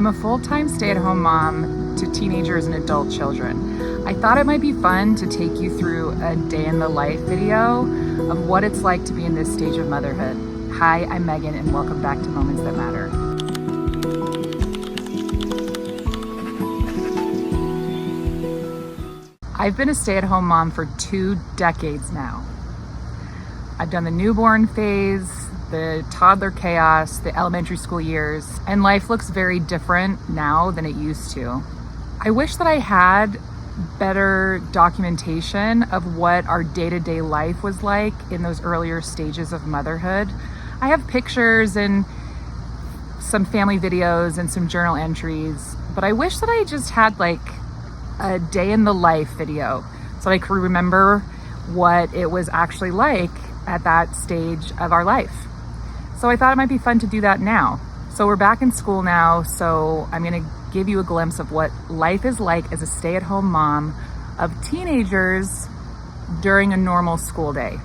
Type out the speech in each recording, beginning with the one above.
I'm a full-time stay-at-home mom to teenagers and adult children. I thought it might be fun to take you through a day in the life video of what it's like to be in this stage of motherhood. Hi, I'm Megan and welcome back to Moments That Matter. I've been a stay-at-home mom for 2 decades now. I've done the newborn phase, the toddler chaos, the elementary school years, and life looks very different now than it used to. I wish that I had better documentation of what our day-to-day life was like in those earlier stages of motherhood. I have pictures and some family videos and some journal entries, but I wish that I just had like a day in the life video so I could remember what it was actually like at that stage of our life. So I thought it might be fun to do that now. So we're back in school now, so I'm gonna give you a glimpse of what life is like as a stay-at-home mom of teenagers during a normal school day,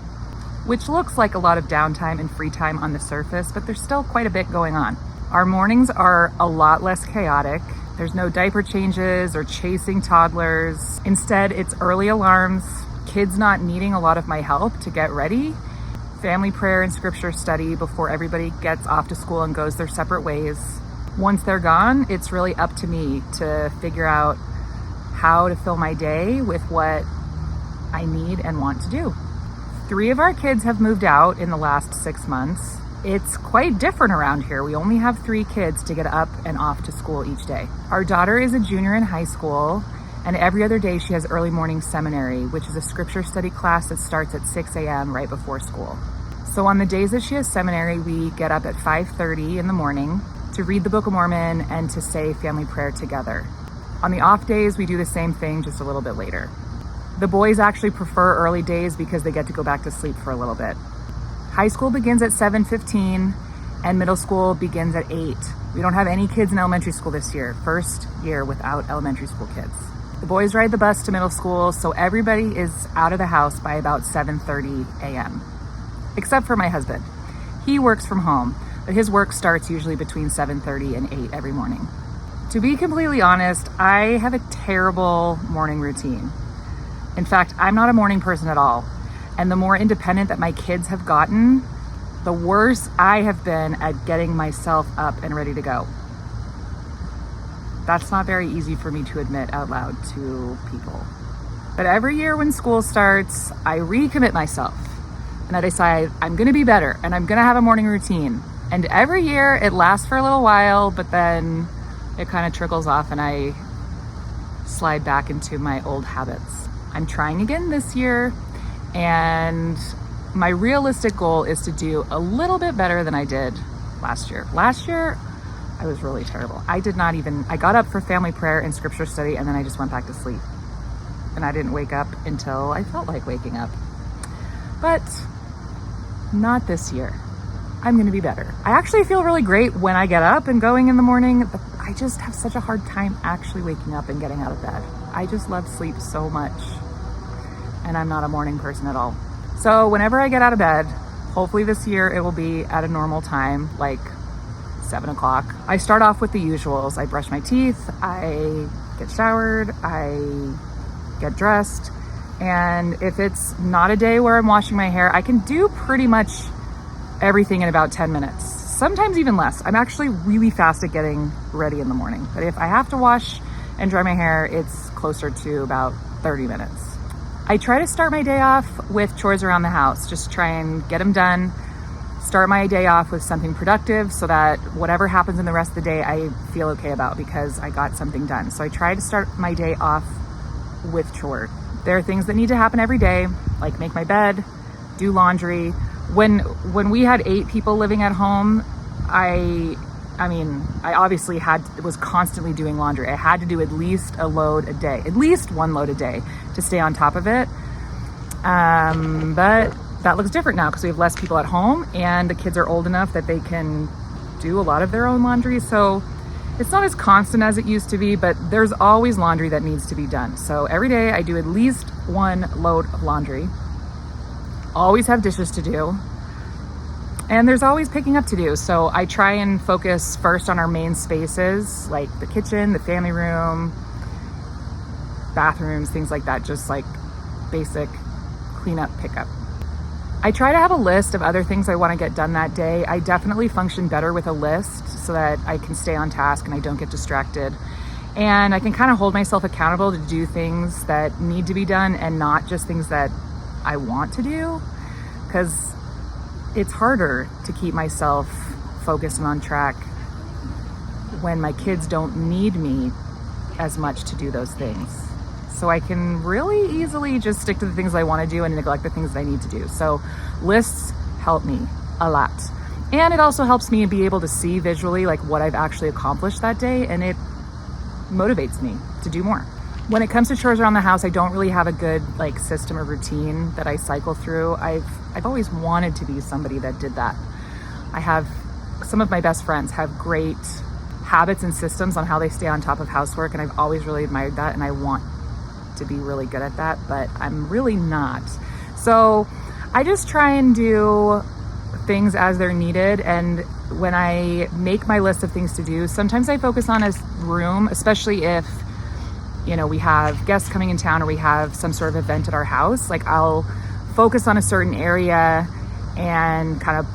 which looks like a lot of downtime and free time on the surface, but there's still quite a bit going on. Our mornings are a lot less chaotic. There's no diaper changes or chasing toddlers. Instead, it's early alarms, kids not needing a lot of my help to get ready, family prayer and scripture study before everybody gets off to school and goes their separate ways. Once they're gone, it's really up to me to figure out how to fill my day with what I need and want to do. 3 of our kids have moved out in the last 6 months. It's quite different around here. We only have 3 kids to get up and off to school each day. Our daughter is a junior in high school, and every other day she has early morning seminary, which is a scripture study class that starts at 6 a.m. right before school. So on the days that she has seminary, we get up at 5:30 in the morning to read the Book of Mormon and to say family prayer together. On the off days, we do the same thing, just a little bit later. The boys actually prefer early days because they get to go back to sleep for a little bit. High school begins at 7:15 and middle school begins at 8. We don't have any kids in elementary school this year. First year without elementary school kids. The boys ride the bus to middle school, so everybody is out of the house by about 7:30 a.m. Except for my husband. He works from home, but his work starts usually between 7:30 and 8 every morning. To be completely honest, I have a terrible morning routine. In fact, I'm not a morning person at all. And the more independent that my kids have gotten, the worse I have been at getting myself up and ready to go. That's not very easy for me to admit out loud to people. But every year when school starts, I recommit myself and I decide I'm gonna be better and I'm gonna have a morning routine. And every year it lasts for a little while, but then it kind of trickles off and I slide back into my old habits. I'm trying again this year, and my realistic goal is to do a little bit better than I did last year. Last year, I was really terrible. I got up for family prayer and scripture study and then I just went back to sleep. And I didn't wake up until I felt like waking up. But not this year. I'm gonna be better. I actually feel really great when I get up and going in the morning, but I just have such a hard time actually waking up and getting out of bed. I just love sleep so much. And I'm not a morning person at all. So whenever I get out of bed, hopefully this year it will be at a normal time, like 7 o'clock. I start off with the usuals. I brush my teeth, I get showered, I get dressed. And if it's not a day where I'm washing my hair, I can do pretty much everything in about 10 minutes, sometimes even less. I'm actually really fast at getting ready in the morning. But if I have to wash and dry my hair, it's closer to about 30 minutes. I try to start my day off with chores around the house, just try and get them done. Start my day off with something productive so that whatever happens in the rest of the day, I feel okay about because I got something done. So I try to start my day off with chores. There are things that need to happen every day, like make my bed, do laundry. When we had 8 people living at home, I obviously was constantly doing laundry. I had to do at least a load a day, at least 1 load a day to stay on top of it. But that looks different now because we have less people at home and the kids are old enough that they can do a lot of their own laundry. So it's not as constant as it used to be, but there's always laundry that needs to be done. So every day I do at least 1 load of laundry. Always have dishes to do. And there's always picking up to do. So I try and focus first on our main spaces, like the kitchen, the family room, bathrooms, things like that, just like basic cleanup, pickup. I try to have a list of other things I want to get done that day. I definitely function better with a list so that I can stay on task and I don't get distracted. And I can kind of hold myself accountable to do things that need to be done and not just things that I want to do, because it's harder to keep myself focused and on track when my kids don't need me as much to do those things. So I can really easily just stick to the things I want to do and neglect the things that I need to do. So lists help me a lot. And it also helps me be able to see visually like what I've actually accomplished that day, and it motivates me to do more. When it comes to chores around the house, I don't really have a good like system or routine that I cycle through. I've always wanted to be somebody that did that. I have some of my best friends have great habits and systems on how they stay on top of housework, and I've always really admired that, and I want to be really good at that, but I'm really not. So I just try and do things as they're needed, and when I make my list of things to do, sometimes I focus on a room, especially if we have guests coming in town or we have some sort of event at our house. Like I'll focus on a certain area and kind of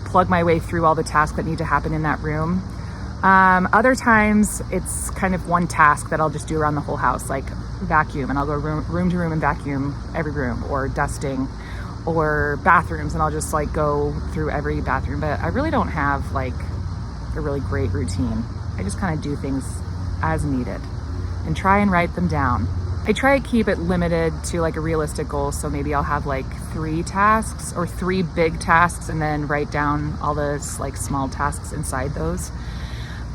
plug my way through all the tasks that need to happen in that room. Other times it's kind of one task that I'll just do around the whole house, like vacuum, and I'll go room to room and vacuum every room, or dusting, or bathrooms, and I'll just like go through every bathroom. But I really don't have like a really great routine. I just kind of do things as needed and try and write them down. I try to keep it limited to like a realistic goal. So maybe I'll have like 3 tasks or 3 big tasks, and then write down all those like small tasks inside those.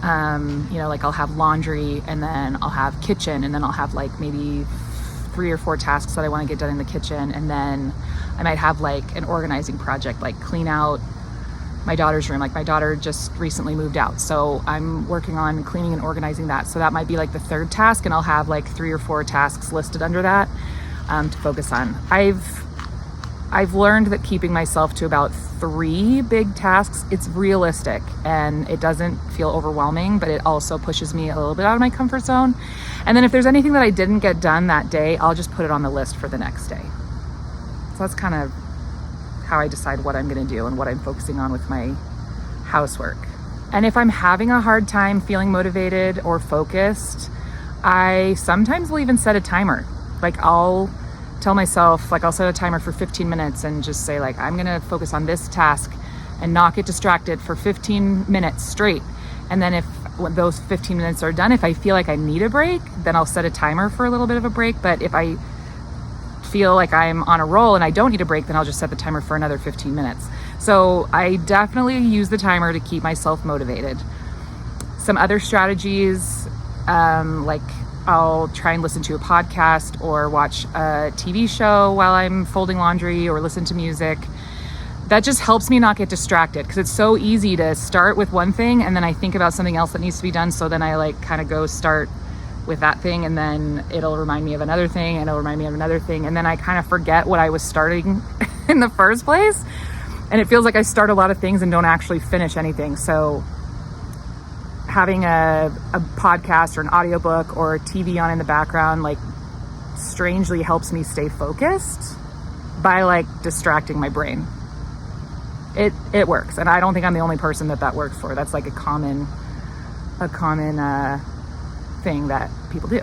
Like I'll have laundry, and then I'll have kitchen, and then I'll have like maybe 3 or 4 tasks that I want to get done in the kitchen. And then I might have like an organizing project, like clean out my daughter's room. Like my daughter just recently moved out, so I'm working on cleaning and organizing that. So that might be like the 3rd task, and I'll have like 3 or 4 tasks listed under that to focus on. I've learned that keeping myself to about 3 big tasks, it's realistic and it doesn't feel overwhelming, but it also pushes me a little bit out of my comfort zone. And then if there's anything that I didn't get done that day, I'll just put it on the list for the next day. So that's kind of how I decide what I'm going to do and what I'm focusing on with my housework. And if I'm having a hard time feeling motivated or focused, I sometimes will even set a timer. Like I'll tell myself, like I'll set a timer for 15 minutes and just say like, I'm going to focus on this task and not get distracted for 15 minutes straight. And then when those 15 minutes are done, if I feel like I need a break, then I'll set a timer for a little bit of a break. But if I feel like I'm on a roll and I don't need a break, then I'll just set the timer for another 15 minutes. So I definitely use the timer to keep myself motivated. Some other strategies, like I'll try and listen to a podcast or watch a TV show while I'm folding laundry, or listen to music. That just helps me not get distracted, because it's so easy to start with one thing and then I think about something else that needs to be done. So then I like kind of go start with that thing, and then it'll remind me of another thing, and it'll remind me of another thing, and then I kind of forget what I was starting in the first place, and it feels like I start a lot of things and don't actually finish anything. So having a podcast or an audiobook or TV on in the background like strangely helps me stay focused by like distracting my brain. It works, and I don't think I'm the only person that works for. That's like a common thing that people do.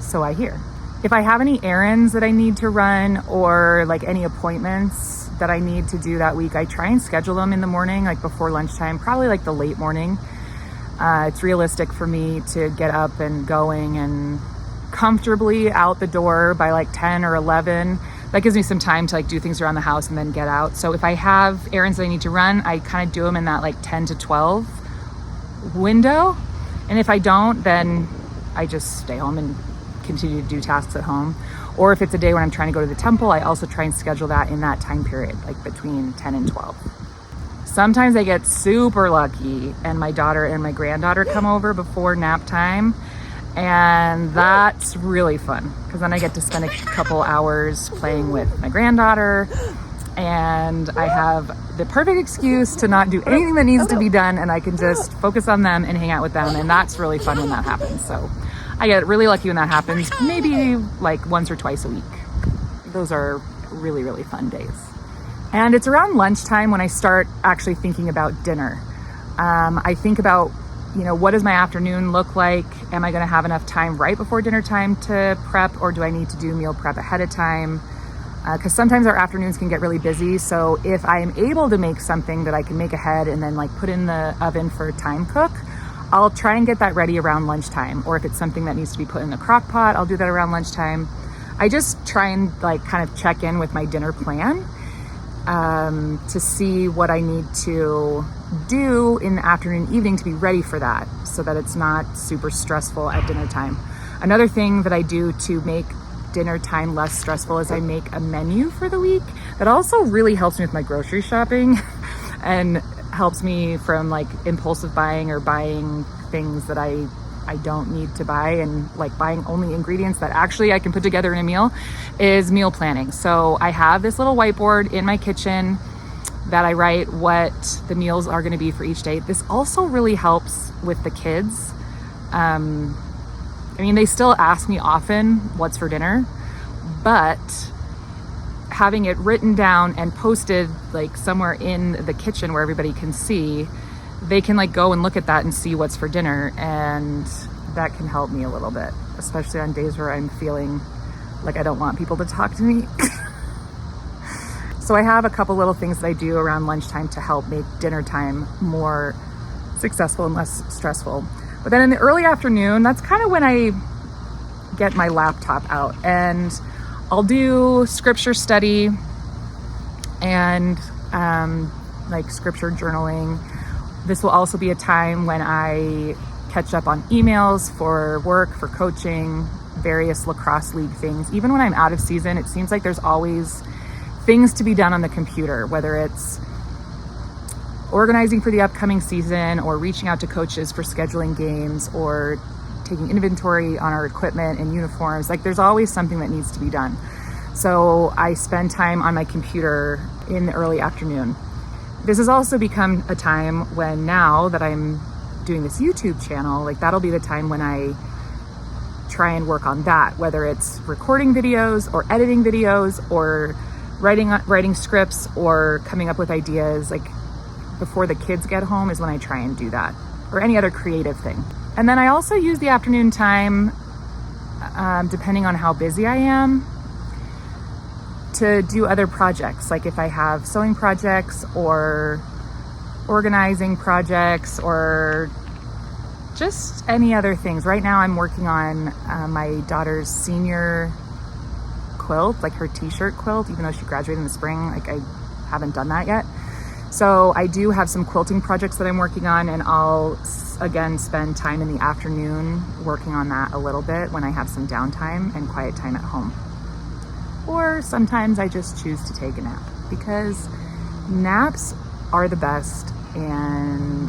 So I hear. If I have any errands that I need to run, or like any appointments that I need to do that week, I try and schedule them in the morning, like before lunchtime, probably like the late morning. It's realistic for me to get up and going and comfortably out the door by like 10 or 11. That gives me some time to like do things around the house and then get out. So if I have errands that I need to run, I kind of do them in that like 10 to 12 window. And if I don't, then I just stay home and continue to do tasks at home. Or if it's a day when I'm trying to go to the temple, I also try and schedule that in that time period, like between 10 and 12. Sometimes I get super lucky and my daughter and my granddaughter come over before nap time. And that's really fun, because then I get to spend a couple hours playing with my granddaughter and I have the perfect excuse to not do anything that needs to be done, and I can just focus on them and hang out with them, and that's really fun when that happens. So I get really lucky when that happens, maybe like once or twice a week. Those are really, really fun days. And it's around lunchtime when I start actually thinking about dinner. I think about, what does my afternoon look like? Am I going to have enough time right before dinner time to prep, or do I need to do meal prep ahead of time? Because sometimes our afternoons can get really busy. So if I am able to make something that I can make ahead and then like put in the oven for a time cook, I'll try and get that ready around lunchtime. Or if it's something that needs to be put in the crock pot, I'll do that around lunchtime. I just try and like kind of check in with my dinner plan to see what I need to do in the afternoon and evening to be ready for that, so that it's not super stressful at dinner time. Another thing that I do to make dinner time less stressful is I make a menu for the week. That also really helps me with my grocery shopping and helps me from like impulsive buying or buying things that I don't need to buy, and like buying only ingredients that actually I can put together in a meal is meal planning. So I have this little whiteboard in my kitchen that I write what the meals are going to be for each day. This also really helps with the kids. They still ask me often what's for dinner, but having it written down and posted like somewhere in the kitchen where everybody can see, they can like go and look at that and see what's for dinner, and that can help me a little bit, especially on days where I'm feeling like I don't want people to talk to me. So I have a couple little things that I do around lunchtime to help make dinner time more successful and less stressful. But then in the early afternoon, that's kind of when I get my laptop out, and I'll do scripture study and like scripture journaling. This will also be a time when I catch up on emails for work, for coaching, various lacrosse league things. Even when I'm out of season, it seems like there's always things to be done on the computer, whether it's organizing for the upcoming season or reaching out to coaches for scheduling games or taking inventory on our equipment and uniforms. Like there's always something that needs to be done. So I spend time on my computer in the early afternoon. This has also become a time when, now that I'm doing this YouTube channel, like that'll be the time when I try and work on that, whether it's recording videos or editing videos or writing scripts or coming up with ideas. Like before the kids get home is when I try and do that, or any other creative thing. And then I also use the afternoon time, depending on how busy I am, to do other projects. Like if I have sewing projects or organizing projects or just any other things. Right now I'm working on my daughter's senior quilt, like her t-shirt quilt, even though she graduated in the spring. Like I haven't done that yet. So I do have some quilting projects that I'm working on, and I'll again spend time in the afternoon working on that a little bit when I have some downtime and quiet time at home. Or sometimes I just choose to take a nap, because naps are the best and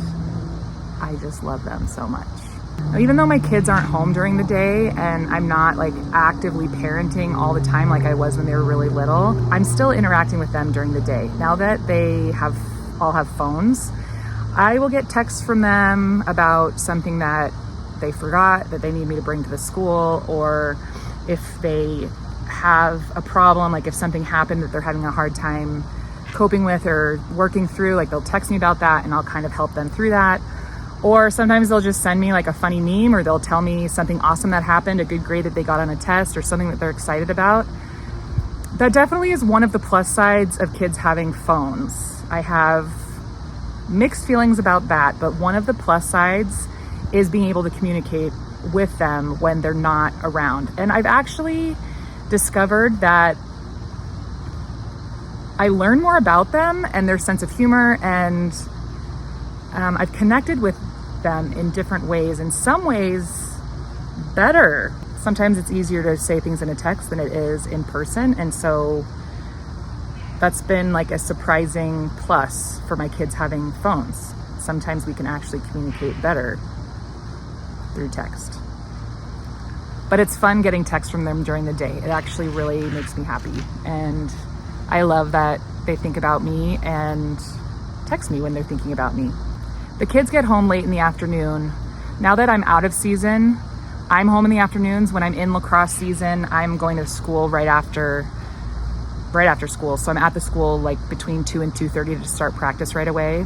I just love them so much. Even though my kids aren't home during the day and I'm not like actively parenting all the time like I was when they were really little, I'm still interacting with them during the day. Now that they all have phones, I will get texts from them about something that they forgot that they need me to bring to the school, or if they have a problem, like if something happened that they're having a hard time coping with or working through, like they'll text me about that and I'll kind of help them through that. Or sometimes they'll just send me like a funny meme, or they'll tell me something awesome that happened, a good grade that they got on a test, or something that they're excited about. That definitely is one of the plus sides of kids having phones. I have mixed feelings about that, but one of the plus sides is being able to communicate with them when they're not around. And I've actually discovered that I learn more about them and their sense of humor, and I've connected with them in different ways, in some ways better. Sometimes it's easier to say things in a text than it is in person, and so that's been like a surprising plus for my kids having phones. Sometimes we can actually communicate better through text. But it's fun getting texts from them during the day. It actually really makes me happy, and I love that they think about me and text me when they're thinking about me. The kids get home late in the afternoon. Now that I'm out of season, I'm home in the afternoons. When I'm in lacrosse season, I'm going to school right after school. So I'm at the school like between 2 and 2:30 to start practice right away.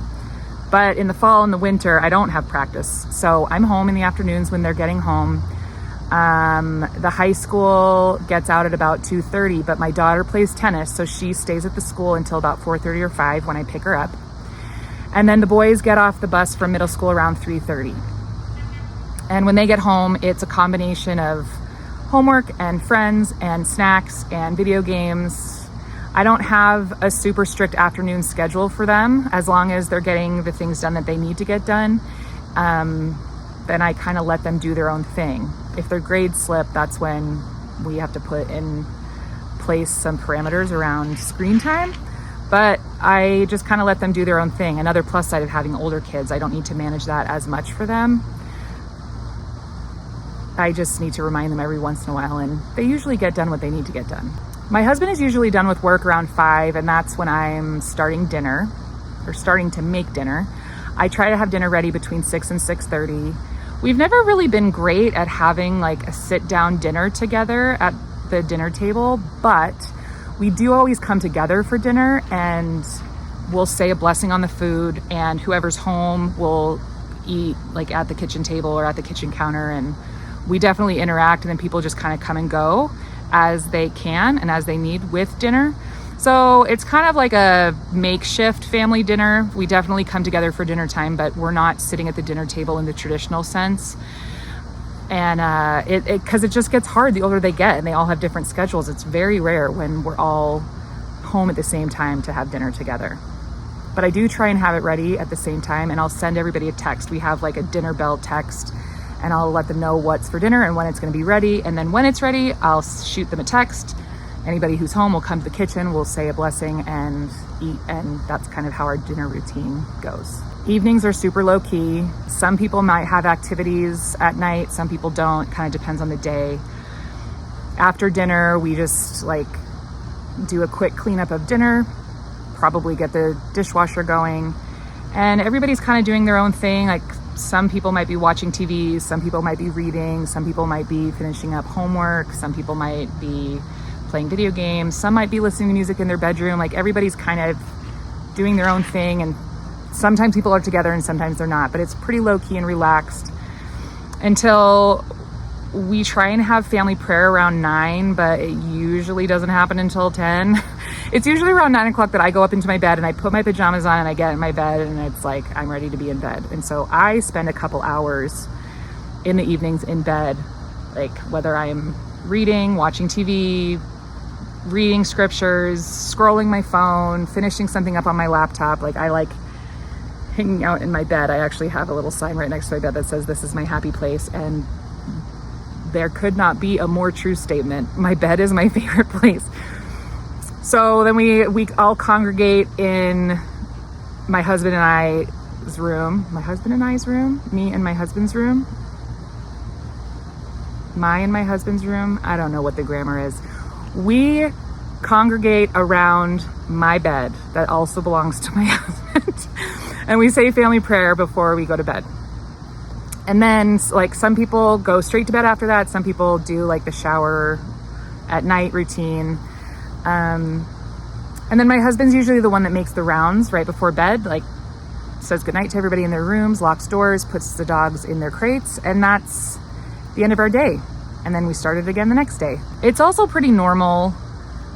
But in the fall and the winter, I don't have practice. So I'm home in the afternoons when they're getting home. The high school gets out at about 2:30, but my daughter plays tennis, so she stays at the school until about 4:30 or 5 when I pick her up. And then the boys get off the bus from middle school around 3:30. And when they get home, it's a combination of homework and friends and snacks and video games. I don't have a super strict afternoon schedule for them. As long as they're getting the things done that they need to get done, then I kind of let them do their own thing. If their grades slip, that's when we have to put in place some parameters around screen time. But I just kind of let them do their own thing. Another plus side of having older kids, I don't need to manage that as much for them. I just need to remind them every once in a while, and they usually get done what they need to get done. My husband is usually done with work around 5, and that's when I'm starting dinner, or starting to make dinner. I try to have dinner ready between 6 and 6:30. We've never really been great at having like a sit-down dinner together at the dinner table, but we do always come together for dinner, and we'll say a blessing on the food, and whoever's home will eat like at the kitchen table or at the kitchen counter, and we definitely interact, and then people just kind of come and go as they can and as they need with dinner. So it's kind of like a makeshift family dinner. We definitely come together for dinner time, but we're not sitting at the dinner table in the traditional sense. And because it just gets hard the older they get, and they all have different schedules. It's very rare when we're all home at the same time to have dinner together. But I do try and have it ready at the same time, and I'll send everybody a text. We have like a dinner bell text, and I'll let them know what's for dinner and when it's going to be ready. And then when it's ready, I'll shoot them a text. Anybody who's home will come to the kitchen, we'll say a blessing and eat, and that's kind of how our dinner routine goes. Evenings are super low key. Some people might have activities at night, some people don't, kind of depends on the day. After dinner, we just like do a quick cleanup of dinner, probably get the dishwasher going, and everybody's kind of doing their own thing. Like some people might be watching TV, some people might be reading, some people might be finishing up homework, some people might be playing video games, some might be listening to music in their bedroom. Like everybody's kind of doing their own thing, and sometimes people are together and sometimes they're not, but it's pretty low key and relaxed until we try and have family prayer around 9, but it usually doesn't happen until 10. It's usually around 9 o'clock that I go up into my bed and I put my pajamas on and I get in my bed, and it's like I'm ready to be in bed. And so I spend a couple hours in the evenings in bed, like whether I'm reading, watching TV, reading scriptures, scrolling my phone, finishing something up on my laptop. Like I like hanging out in my bed. I actually have a little sign right next to my bed that says this is my happy place, and there could not be a more true statement. My bed is my favorite place. So then we all congregate in my husband and I's room. My husband and I's room? Me and my husband's room? My and my husband's room? I don't know what the grammar is. We congregate around my bed that also belongs to my husband. And we say family prayer before we go to bed. And then like some people go straight to bed after that. Some people do like the shower at night routine. And then my husband's usually the one that makes the rounds right before bed, like says goodnight to everybody in their rooms, locks doors, puts the dogs in their crates, and that's the end of our day. And then we start it again the next day. It's also pretty normal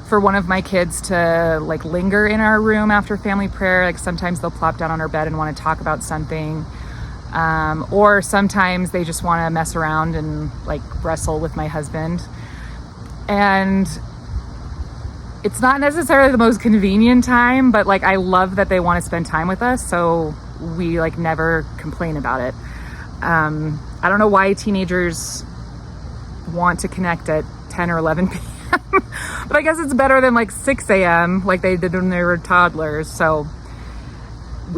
for one of my kids to like linger in our room after family prayer. Like sometimes they'll plop down on our bed and want to talk about something. Or sometimes they just want to mess around and like wrestle with my husband. And it's not necessarily the most convenient time, but like I love that they want to spend time with us, so we like never complain about it. I don't know why teenagers want to connect at 10 or 11 p.m. but I guess it's better than like 6 a.m. like they did when they were toddlers. So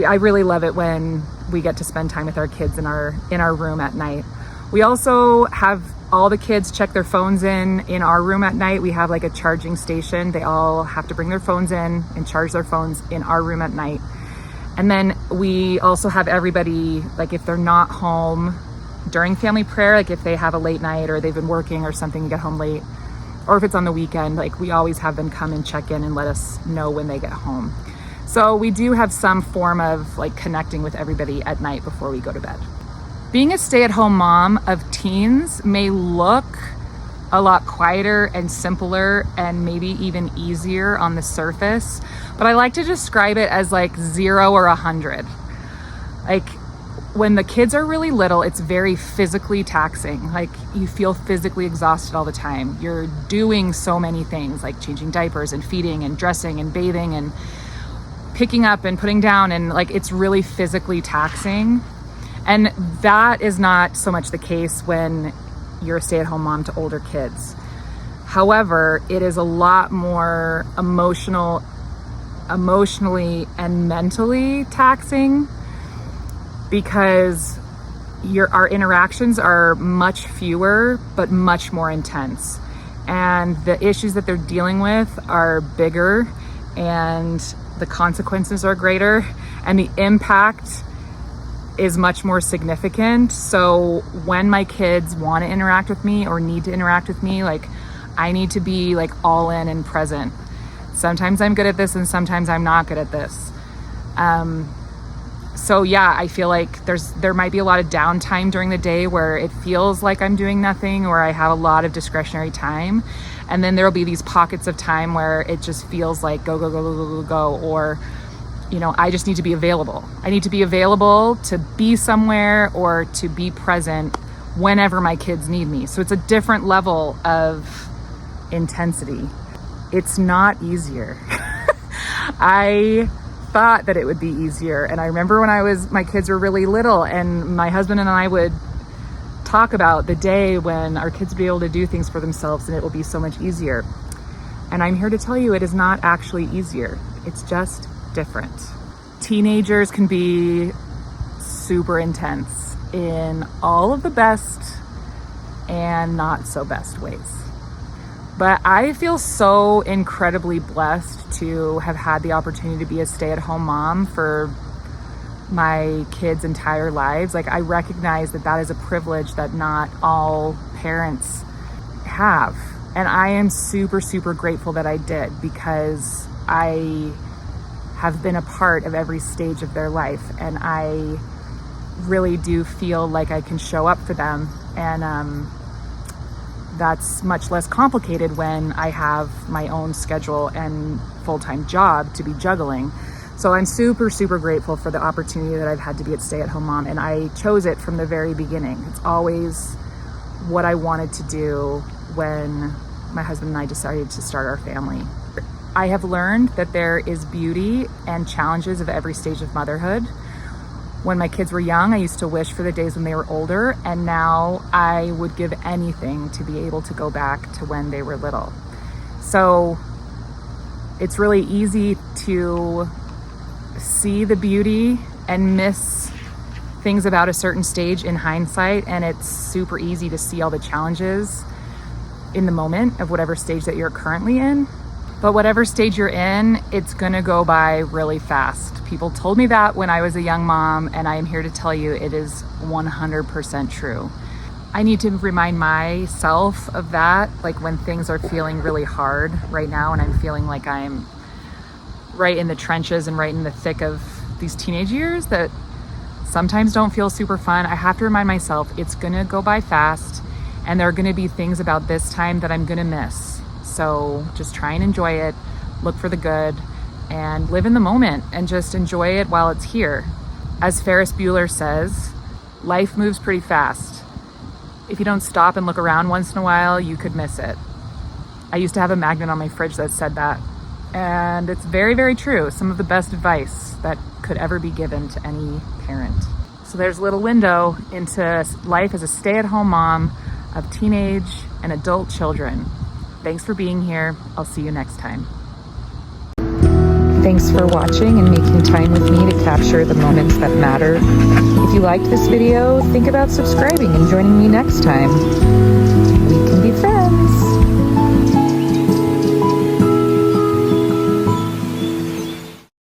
I really love it when we get to spend time with our kids in our room at night. We also have All the kids check their phones in our room at night. We have like a charging station. They all have to bring their phones in and charge their phones in our room at night. And then we also have everybody, like if they're not home during family prayer, like if they have a late night or they've been working or something and get home late, or if it's on the weekend, like we always have them come and check in and let us know when they get home. So we do have some form of like connecting with everybody at night before we go to bed. Being a stay-at-home mom of teens may look a lot quieter and simpler and maybe even easier on the surface, but I like to describe it as like 0 or 100. Like when the kids are really little, it's very physically taxing. Like you feel physically exhausted all the time. You're doing so many things like changing diapers and feeding and dressing and bathing and picking up and putting down, and like it's really physically taxing. And that is not so much the case when you're a stay-at-home mom to older kids. However, it is a lot more emotionally and mentally taxing because our interactions are much fewer but much more intense. And the issues that they're dealing with are bigger and the consequences are greater and the impact is much more significant. So when my kids want to interact with me or need to interact with me, like I need to be like all in and present. Sometimes I'm good at this and sometimes I'm not good at this. So yeah, I feel like there might be a lot of downtime during the day where it feels like I'm doing nothing or I have a lot of discretionary time. And then there'll be these pockets of time where it just feels like go, go, go, go, go, go, go, or you know, I just need to be available. I need to be available to be somewhere or to be present whenever my kids need me. So it's a different level of intensity. It's not easier. I thought that it would be easier. And I remember when my kids were really little and my husband and I would talk about the day when our kids would be able to do things for themselves and it will be so much easier. And I'm here to tell you it is not actually easier. It's just different. Teenagers can be super intense in all of the best and not so best ways. But I feel so incredibly blessed to have had the opportunity to be a stay-at-home mom for my kids' entire lives. Like I recognize that is a privilege that not all parents have. And I am super, super grateful that I did because I have been a part of every stage of their life. And I really do feel like I can show up for them. And that's much less complicated when I have my own schedule and full-time job to be juggling. So I'm super, super grateful for the opportunity that I've had to be a stay-at-home mom. And I chose it from the very beginning. It's always what I wanted to do when my husband and I decided to start our family. I have learned that there is beauty and challenges of every stage of motherhood. When my kids were young, I used to wish for the days when they were older, and now I would give anything to be able to go back to when they were little. So it's really easy to see the beauty and miss things about a certain stage in hindsight, and it's super easy to see all the challenges in the moment of whatever stage that you're currently in. But whatever stage you're in, it's gonna go by really fast. People told me that when I was a young mom, and I am here to tell you it is 100% true. I need to remind myself of that, like when things are feeling really hard right now and I'm feeling like I'm right in the trenches and right in the thick of these teenage years that sometimes don't feel super fun. I have to remind myself it's gonna go by fast and there are gonna be things about this time that I'm gonna miss. So just try and enjoy it, look for the good, and live in the moment and just enjoy it while it's here. As Ferris Bueller says, life moves pretty fast. If you don't stop and look around once in a while, you could miss it. I used to have a magnet on my fridge that said that, and it's very, very true. Some of the best advice that could ever be given to any parent. So there's a little window into life as a stay-at-home mom of teenage and adult children. Thanks for being here. I'll see you next time. Thanks for watching and making time with me to capture the moments that matter. If you liked this video, think about subscribing and joining me next time. We